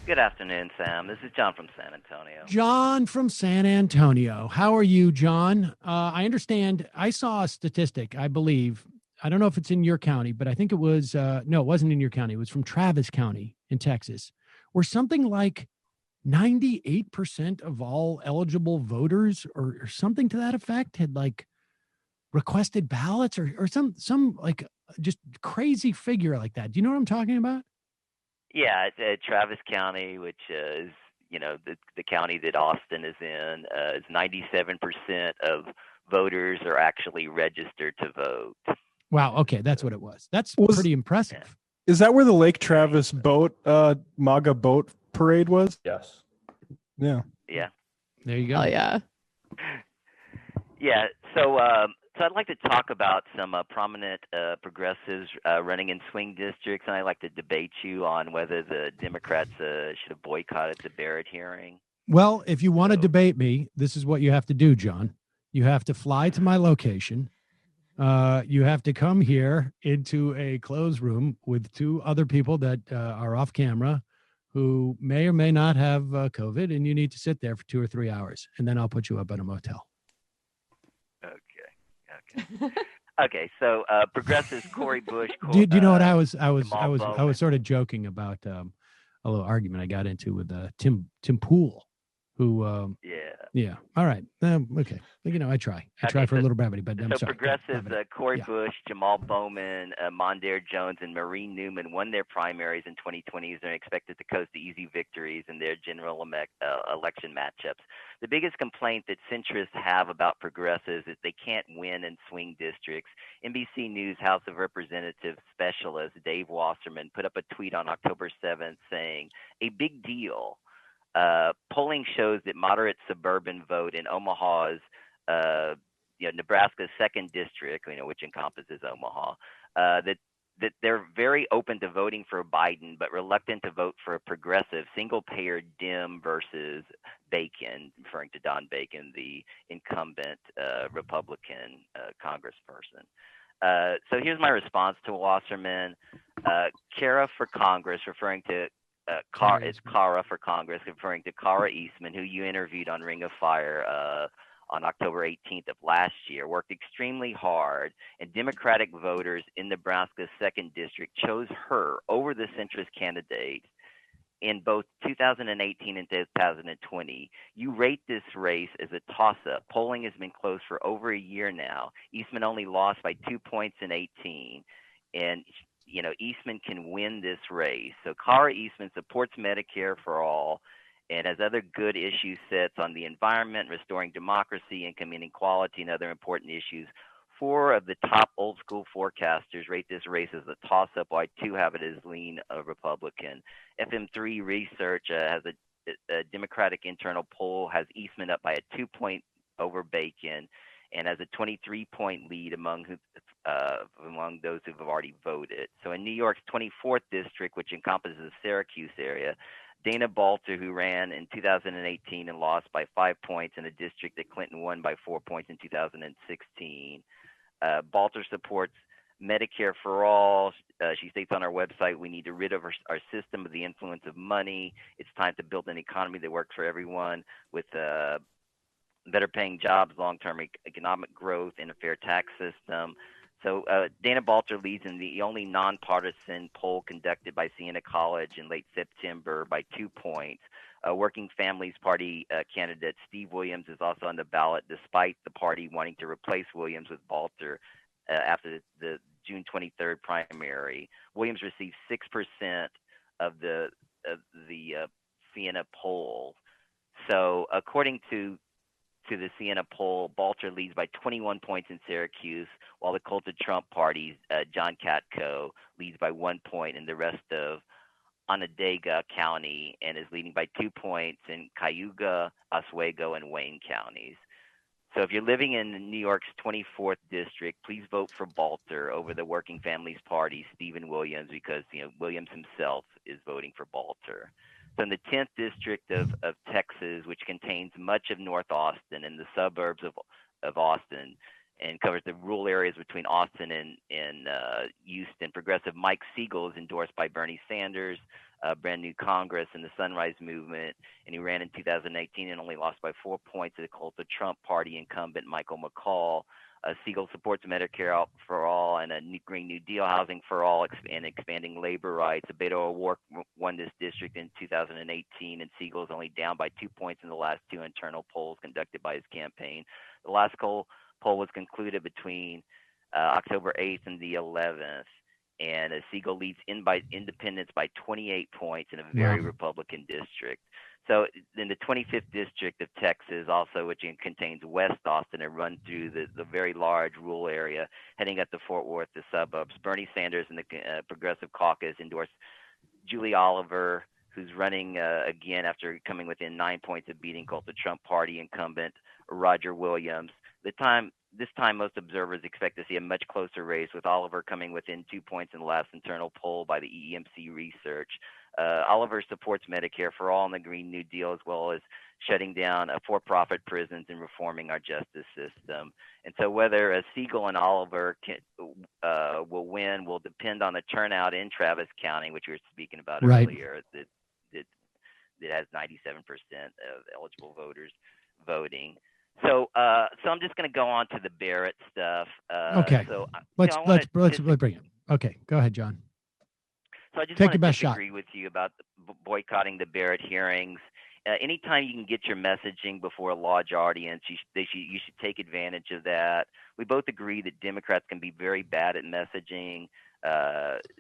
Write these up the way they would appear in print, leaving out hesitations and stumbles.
Good afternoon, Sam. This is John from San Antonio. John from San Antonio. How are you, John? I understand. I saw a statistic, I believe. I don't know if it's in your county, but I think it was, no, it wasn't in your county. It was from Travis County in Texas, where something like 98% of all eligible voters or something to that effect had like requested ballots or some like just crazy figure like that. Do you know what I'm talking about? Yeah, Travis County, which is the county that Austin is in, is 97% of voters are actually registered to vote. Wow. Okay. That's what it was. That's Was pretty impressive. is that where the Lake Travis boat MAGA boat parade was? Yes. Yeah. Yeah. There you go. Oh yeah. Yeah. So I'd like to talk about some prominent progressives running in swing districts, and I'd like to debate you on whether the Democrats should have boycotted the Barrett hearing. Well, if you want to debate me, this is what you have to do, John. You have to fly to my location. You have to come here into a closed room with two other people that are off camera who may or may not have COVID, and you need to sit there for 2 or 3 hours, and then I'll put you up at a motel. Okay. Okay. So progressives Cori Bush. Do you know what I was Jamal Bowman. sort of joking about a little argument I got into with Tim Pool, who yeah. All right. Okay. I try for a little brevity, but I'm so sorry. Progressives Cori Bush, Jamal Bowman, Mondaire Jones, and Maureen Newman won their primaries in 2020 and are expected to coast to easy victories in their general election matchups. The biggest complaint that centrists have about progressives is they can't win in swing districts. NBC News House of Representatives specialist Dave Wasserman put up a tweet on October 7th saying, "A big deal. Polling shows that moderate suburban vote in Omaha's, Nebraska's second district, which encompasses Omaha, that they're very open to voting for Biden, but reluctant to vote for a progressive single-payer Dem versus Bacon," referring to Don Bacon, the incumbent Republican congressperson. So here's my response to Wasserman. Kara for Congress, referring to Kara for Congress, referring to Kara Eastman, who you interviewed on Ring of Fire on October 18th of last year, worked extremely hard, and Democratic voters in Nebraska's second district chose her over the centrist candidate in both 2018 and 2020. You rate this race as a toss-up. Polling has been closed for over a year now. Eastman only lost by 2 points in 18, and Eastman can win this race. So Kara Eastman supports Medicare for all and has other good issue sets on the environment, restoring democracy, income inequality, and other important issues. 4 of the top old school forecasters rate this race as a toss-up, while 2 have it as lean Republican. FM3 Research has a Democratic internal poll, has Eastman up by a 2-point over Bacon, and has a 23-point lead among those who have already voted. So in New York's 24th district, which encompasses the Syracuse area, Dana Balter, who ran in 2018 and lost by 5 points in a district that Clinton won by 4 points in 2016. Balter supports Medicare for all. She states on our website, "We need to rid of our system of the influence of money. It's time to build an economy that works for everyone with better paying jobs, long-term economic growth, and a fair tax system." So Dana Balter leads in the only nonpartisan poll conducted by Siena College in late September by 2 points. Working Families Party candidate Steve Williams is also on the ballot, despite the party wanting to replace Williams with Balter after the June 23rd primary. Williams received 6% of the Siena poll. So according to the Siena poll, Balter leads by 21 points in Syracuse, while the cult of Trump party, John Katko, leads by 1 point in the rest of Onondaga County and is leading by 2 points in Cayuga, Oswego, and Wayne counties. So if you're living in New York's 24th district, please vote for Balter over the Working Families Party, Stephen Williams, because Williams himself is voting for Balter. So in the 10th district of Texas, which contains much of North Austin and the suburbs of Austin, and covers the rural areas between Austin and Houston, progressive Mike Siegel is endorsed by Bernie Sanders. Brand New Congress and the Sunrise Movement, and he ran in 2018 and only lost by 4 points to the cult of Trump Party incumbent Michael McCall. Siegel supports Medicare for all and a Green New Deal, housing for all, and expanding labor rights. Beto O'Rourke won this district in 2018, and Siegel is only down by 2 points in the last two internal polls conducted by his campaign. The last poll was concluded between October 8th and the 11th, and Siegel leads independents by 28 points in a very Republican district. So in the 25th district of Texas, also, which contains West Austin and runs through the very large rural area, heading up to Fort Worth, the suburbs, Bernie Sanders and the Progressive Caucus endorsed Julie Oliver, who's running again after coming within 9 points of beating cult the Trump Party incumbent Roger Williams. This time, most observers expect to see a much closer race, with Oliver coming within 2 points in the last internal poll by the EMC research. Oliver supports Medicare for all and the Green New Deal, as well as shutting down for-profit prisons and reforming our justice system. And so whether Siegel and Oliver will win will depend on the turnout in Travis County, which we were speaking about earlier, that has 97% of eligible voters voting. So I'm just going to go on to the Barrett stuff. Okay. So let's bring it. Okay, go ahead, John. So I just want to disagree with you about boycotting the Barrett hearings. Anytime you can get your messaging before a large audience, you should take advantage of that. We both agree that Democrats can be very bad at messaging.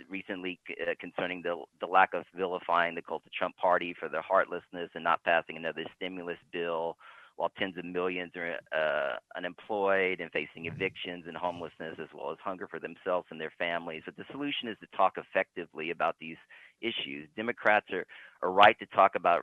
Recently, concerning the lack of vilifying the cult of Trump Party for their heartlessness and not passing another stimulus bill, while tens of millions are unemployed and facing evictions and homelessness, as well as hunger for themselves and their families. But the solution is to talk effectively about these issues. Democrats are right to talk about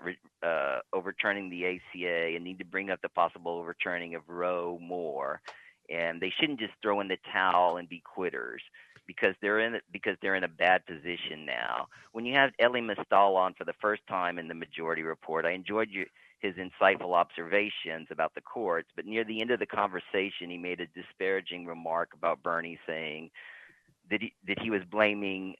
overturning the ACA and need to bring up the possible overturning of Roe more. And they shouldn't just throw in the towel and be quitters, because they're in a bad position now. When you have Elie Mystal on for the first time in the Majority Report, I enjoyed his insightful observations about the courts, but near the end of the conversation, he made a disparaging remark about Bernie, saying that he was blaming,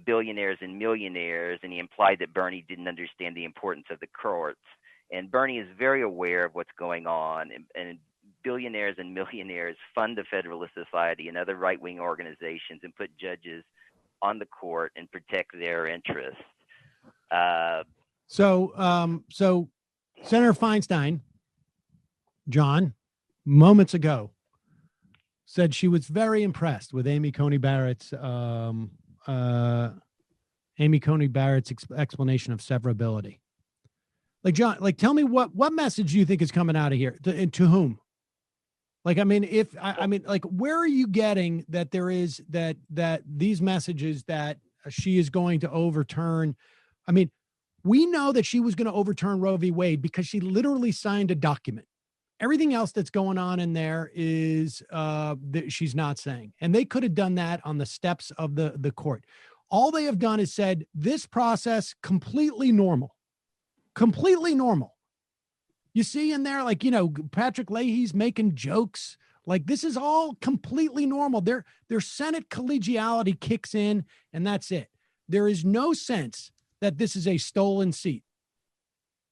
billionaires and millionaires, and he implied that Bernie didn't understand the importance of the courts. And Bernie is very aware of what's going on, and billionaires and millionaires fund the Federalist Society and other right-wing organizations and put judges on the court and protect their interests. So Senator Feinstein, John, moments ago, said she was very impressed with Amy Coney Barrett's explanation of severability. Like, John, tell me what message do you think is coming out of here, and to whom? Where are you getting that there is that these messages that she is going to overturn? I mean, we know that she was going to overturn Roe v. Wade because she literally signed a document. Everything else that's going on in there is that she's not saying. And they could have done that on the steps of the court. All they have done is said, this process, completely normal. Completely normal. You see in there, Patrick Leahy's making jokes. Like, this is all completely normal. Their Senate collegiality kicks in, and that's it. There is no sense that this is a stolen seat.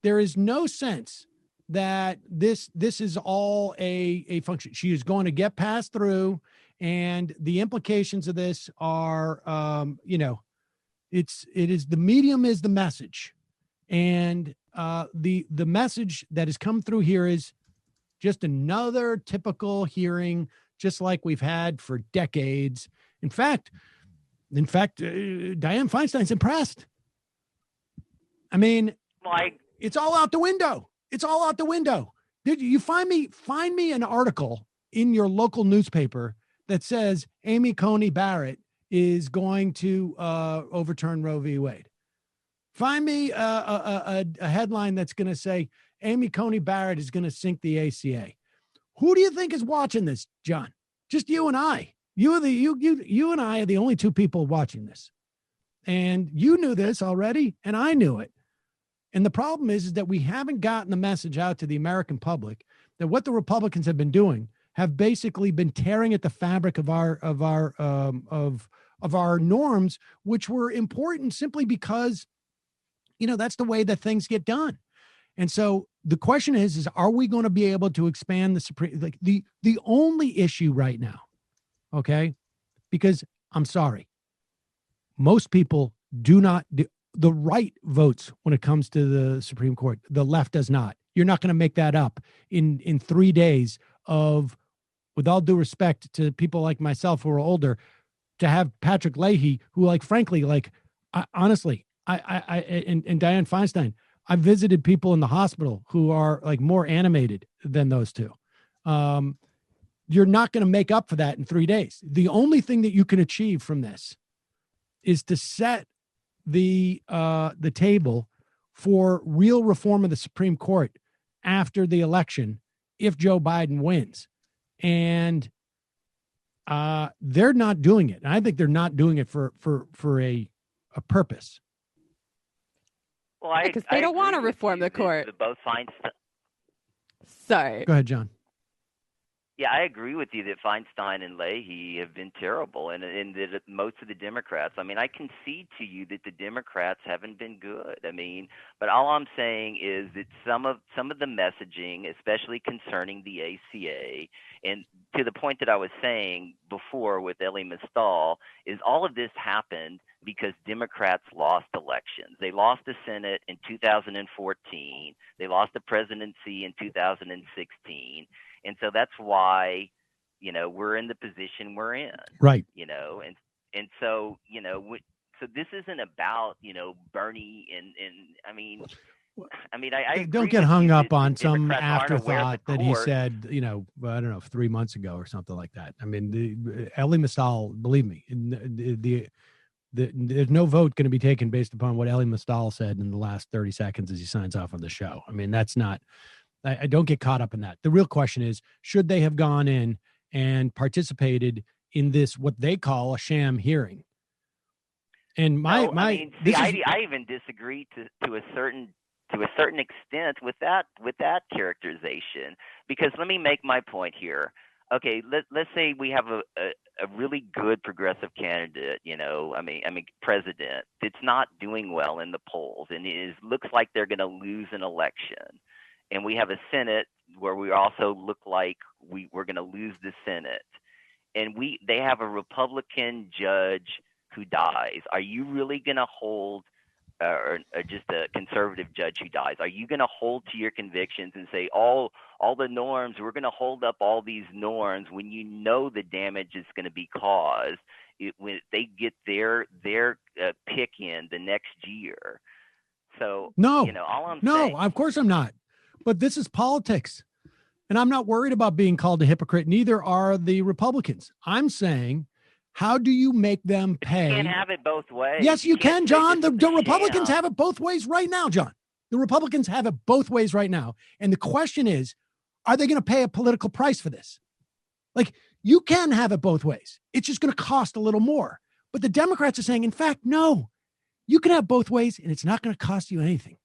There is no sense that this is all a function. She is going to get passed through, and the implications of this are, it is the medium is the message, and the message that has come through here is just another typical hearing, just like we've had for decades. In fact, Dianne Feinstein's impressed. I mean, it's all out the window. It's all out the window. Did you find me an article in your local newspaper that says Amy Coney Barrett is going to overturn Roe v. Wade? Find me a headline that's going to say Amy Coney Barrett is going to sink the ACA. Who do you think is watching this, John? Just you and I. You and I are the only two people watching this. And you knew this already, and I knew it. And the problem is that we haven't gotten the message out to the American public that what the Republicans have been doing have basically been tearing at the fabric of our norms, which were important simply because that's the way that things get done. And so the question is are we going to be able to expand the Supreme, like the only issue right now, okay? Because I'm sorry, most people do not, the right votes when it comes to the Supreme Court. The left does not. You're not going to make that up in 3 days of, with all due respect to people like myself who are older, to have Patrick Leahy, who, like, frankly, like, honestly, and Dianne Feinstein, I've visited people in the hospital who are like more animated than those two. You're not going to make up for that in 3 days. The only thing that you can achieve from this is to set the table for real reform of the Supreme Court after the election if Joe Biden wins. And they're not doing it. And I think they're not doing it for a purpose. Well, because they don't want to reform the court. Both Feinstein. Sorry. Go ahead, John. Yeah, I agree with you that Feinstein and Leahy have been terrible, and that most of the Democrats. I mean, I concede to you that the Democrats haven't been good. I mean, but all I'm saying is that some of the messaging, especially concerning the ACA, and to the point that I was saying before with Elie Mystal, is all of this happened because Democrats lost elections. They lost the Senate in 2014. They lost the presidency in 2016. And so that's why, we're in the position we're in. Right. And so, so this isn't about, Bernie I don't get hung up on some afterthought that he said, I don't know, 3 months ago or something like that. I mean, Elie Mystal, believe me, there's no vote going to be taken based upon what Elie Mystal said in the last 30 seconds as he signs off on the show. I mean, that's not. I don't get caught up in that. The real question is, should they have gone in and participated in this, what they call a sham hearing? And I even disagree to a certain extent with that characterization, because let me make my point here. Okay, let's say we have a really good progressive candidate, president that's not doing well in the polls, and looks like they're going to lose an election. And we have a Senate where we also look like we're going to lose the Senate. And they have a Republican judge who dies. Are you really going to hold, or just a conservative judge who dies, are you going to hold to your convictions and say all the norms, we're going to hold up all these norms when the damage is going to be caused when they get their pick in the next year? So, no, all I'm no, saying, of course I'm not. But this is politics. And I'm not worried about being called a hypocrite. Neither are the Republicans. I'm saying, how do you make them pay? You can't have it both ways. Yes, you can, John. The Republicans have it both ways right now, John. The Republicans have it both ways right now. And the question is, are they going to pay a political price for this? Like, you can have it both ways. It's just going to cost a little more. But the Democrats are saying, in fact, no, you can have both ways and it's not going to cost you anything.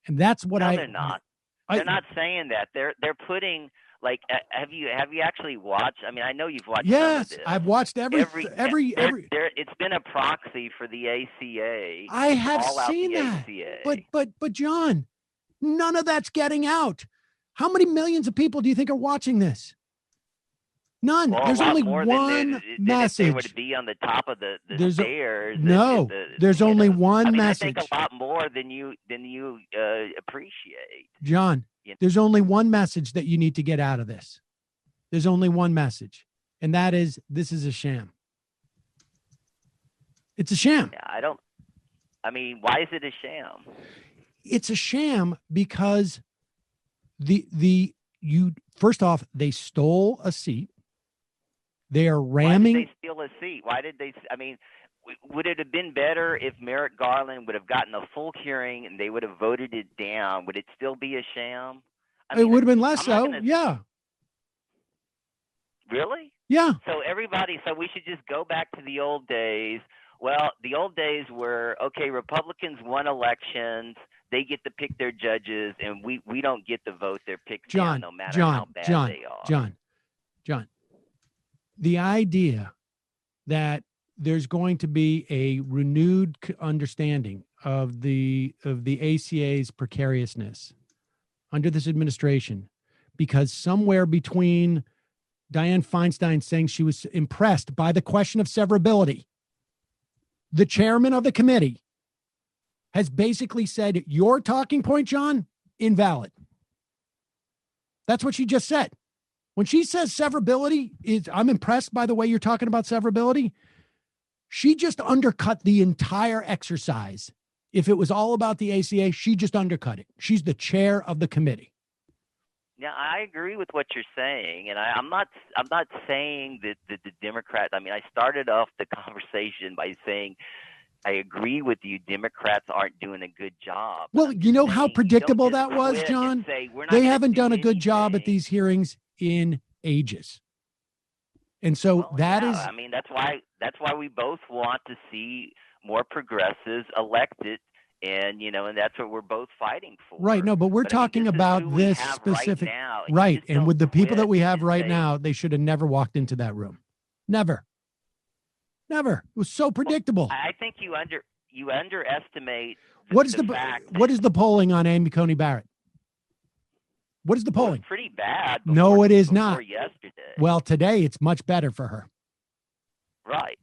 And that's what they're not. They're not saying that. They're putting, like, have you actually watched? I mean, I know you've watched. Yes, some of this. I've watched every. It's been a proxy for the ACA. I have seen that. ACA. But John, none of that's getting out. How many millions of people do you think are watching this? None. Well, there's only one message. They would be on the top of the stairs. There's only one message. I think a lot more than you appreciate. John, there's only one message that you need to get out of this. There's only one message, and that is, this is a sham. It's a sham. Yeah, why is it a sham? It's a sham because first off, they stole a seat. They are ramming. Why did they steal a seat? Why did they? I mean, would it have been better if Merrick Garland would have gotten a full hearing and they would have voted it down? Would it still be a sham? It would have been less so. Yeah. Really? Yeah. So we should just go back to the old days. Well, the old days were, okay, Republicans won elections. They get to pick their judges, and we don't get to vote their picks down no matter how bad they are. John, the idea that there's going to be a renewed understanding of the ACA's precariousness under this administration, because somewhere between Dianne Feinstein saying she was impressed by the question of severability, the chairman of the committee has basically said, your talking point, John, invalid. That's what she just said. When she says severability is, I'm impressed by the way you're talking about severability, she just undercut the entire exercise. If it was all about the ACA, she just undercut it. She's the chair of the committee. Yeah, I agree with what you're saying, and I'm not saying that the Democrats. I mean, I started off the conversation by saying I agree with you. Democrats aren't doing a good job. Well, you know how predictable that was, John? They haven't done a good job at these hearings in ages. And so I mean, that's why we both want to see more progressives elected, and and that's what we're both fighting for. Right. No, but we're talking about this specific. Right. And with the people that we have right now, they should have never walked into that room. Never. It was so predictable. I think you underestimate what is the polling on Amy Coney Barrett? What is the polling? It's pretty bad. No, it is not. Yesterday. Well, today it's much better for her. Right.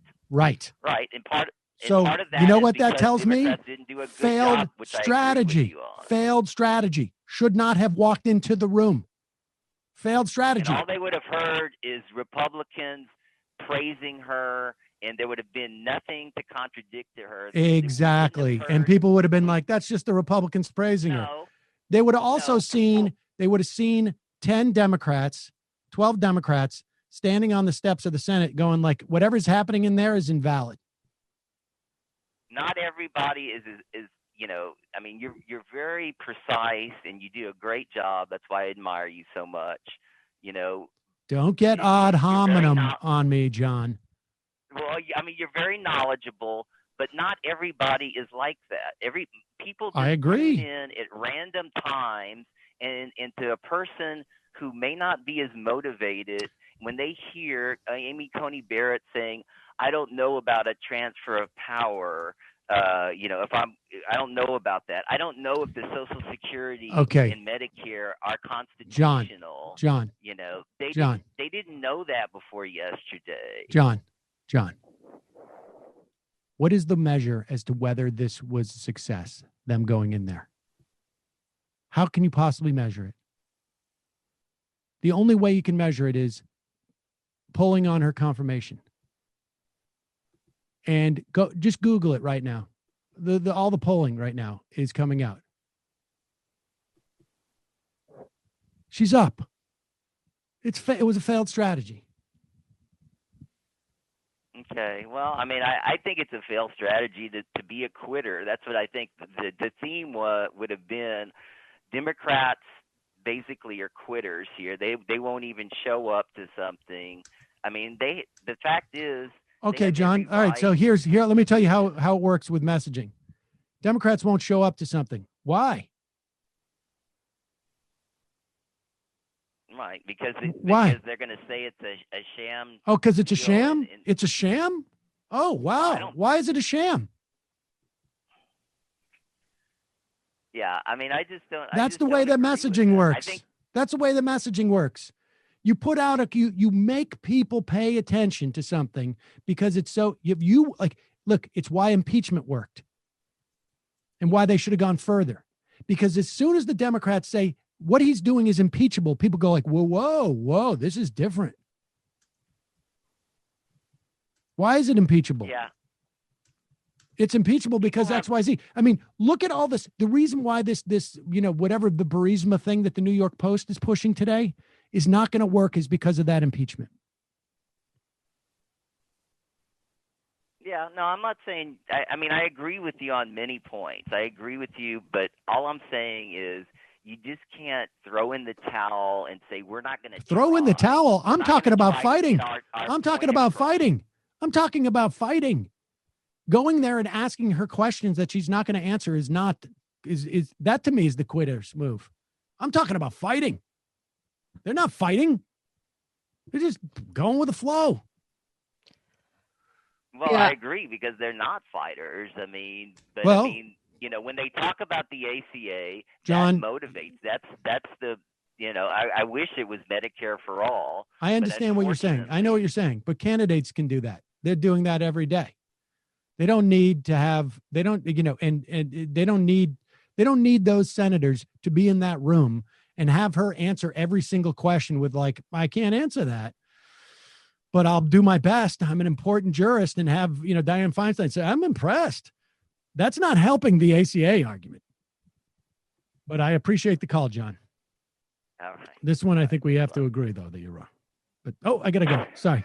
And part of that, you know what that tells me? Didn't do a good Failed job, strategy. Failed strategy. Should not have walked into the room. Failed strategy. And all they would have heard is Republicans praising her, and there would have been nothing to contradict to her. Exactly. And people would have been like, that's just the Republicans praising her. They would have also seen 10 Democrats, 12 Democrats standing on the steps of the Senate going like, whatever's happening in there is invalid. Not everybody is I mean, you're very precise and you do a great job. That's why I admire you so much. Don't get ad hominem on me, John. Well, I mean, you're very knowledgeable, but not everybody is like that. People just I agree. tune in at random times and to a person who may not be as motivated when they hear Amy Coney Barrett saying, I don't know about a transfer of power. I don't know about that. I don't know if the Social Security and Medicare are constitutional. John. They didn't know that before yesterday. John. What is the measure as to whether this was a success, them going in there? How can you possibly measure it? The only way you can measure it is polling on her confirmation. And just Google it right now. All the polling right now is coming out. She's up. It was a failed strategy. Okay. Well, I mean, I think it's a failed strategy to be a quitter. That's what I think the theme would have been. Democrats basically are quitters here. They won't even show up to something. I mean, the fact is. Okay, John. All right. So here. Let me tell you how it works with messaging. Democrats won't show up to something. Why? Right, because they're going to say it's a sham. Oh, because it's a sham? It's a sham? Oh, wow. Why is it a sham? Yeah, I mean, I just don't. That's the way that messaging works. That's the way the messaging works. You put out you make people pay attention to something because it's so look, it's why impeachment worked and why they should have gone further. Because as soon as the Democrats say what he's doing is impeachable, people go like, whoa, this is different. Why is it impeachable? Yeah. It's impeachable because X, Y, Z. I mean, look at all this. The reason why this, whatever the Burisma thing that the New York Post is pushing today is not going to work is because of that impeachment. Yeah, no, I'm not saying, I mean, I agree with you on many points. I agree with you, but all I'm saying is you just can't throw in the towel and say, we're not going to throw in the towel. I'm talking about fighting. I'm talking about fighting. I'm talking about fighting. Going there and asking her questions that she's not going to answer is that to me is the quitter's move. I'm talking about fighting. They're not fighting. They're just going with the flow. Well, Yeah. I agree because they're not fighters. I mean, but Well- I mean, you know, when they talk about the ACA, John- that motivates. That's the, you know, I wish it was Medicare for all. I understand what you're saying. I know what you're saying, but candidates can do that. They're doing that every day. They don't need to have, they don't, you know, and they don't need those senators to be in that room and have her answer every single question with like, I can't answer that, but I'll do my best. I'm an important jurist, and have, you know, Dianne Feinstein say, I'm impressed. That's not helping the ACA argument. But I appreciate the call, John. All right. This one, I think we have to agree, though, that you're wrong. But, oh, I got to go. Sorry.